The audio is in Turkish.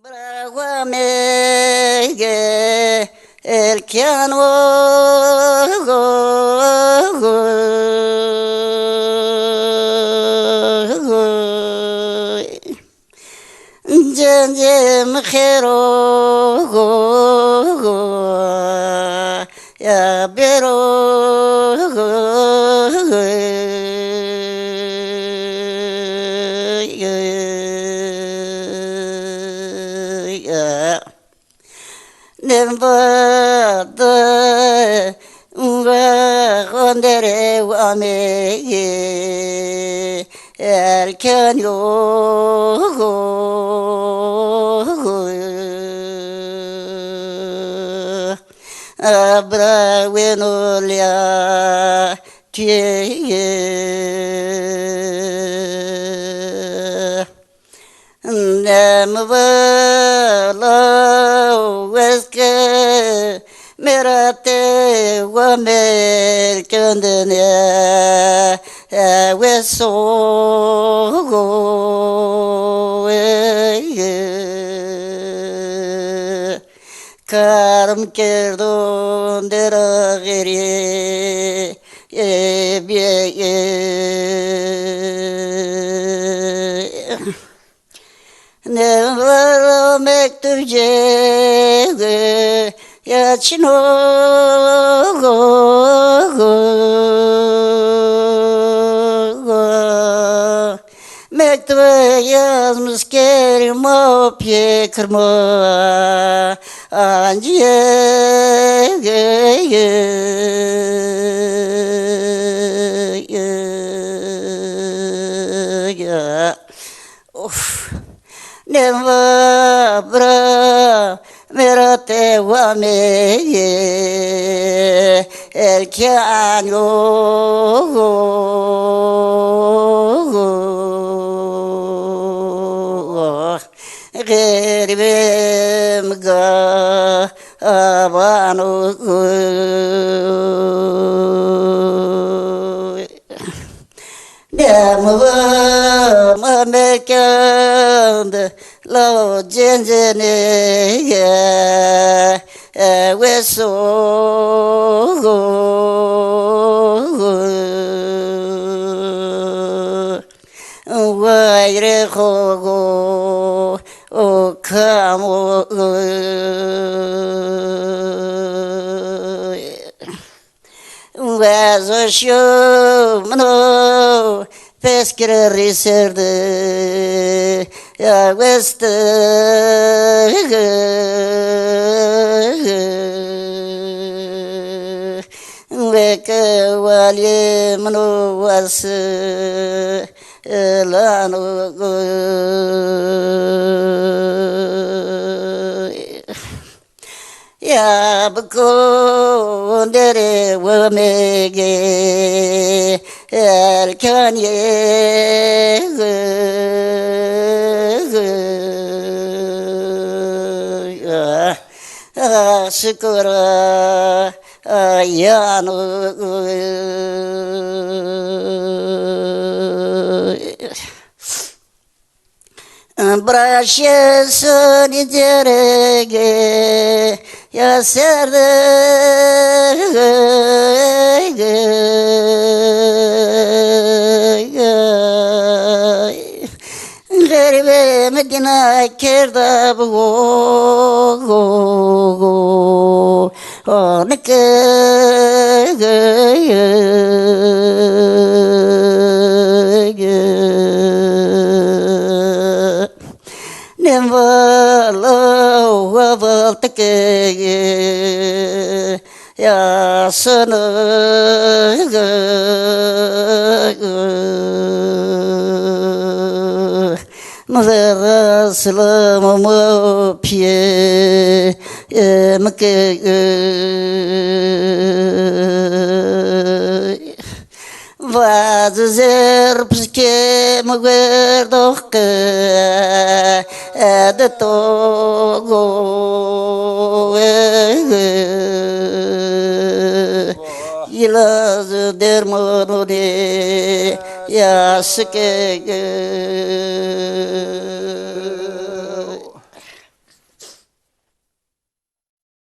Programı Hamelkano Cencem khero ya bero Nembada Gondere wame erken yok abra wenolya tiye nemvala weske merate wamer kendine weso karım kerdon dera geri biye ne var mektupce için mektuba yazmış kerim opye kırma ancıya of ne var bra merate wame erken yok garibim ga abanu Demva Hamelkano lo cencene weso wayre khogo o kamo wezo shumno Peskere riserde ya weste veke valye mano was lano ya bako dere wamege erken şükura ayanu Braşesun derege ya serde Garibe Medina kerda bu onike Nemvala waval teke ya sana Mazara selamı piye meke Vazer pske mugerdok de togo ilaz dermanı yaşke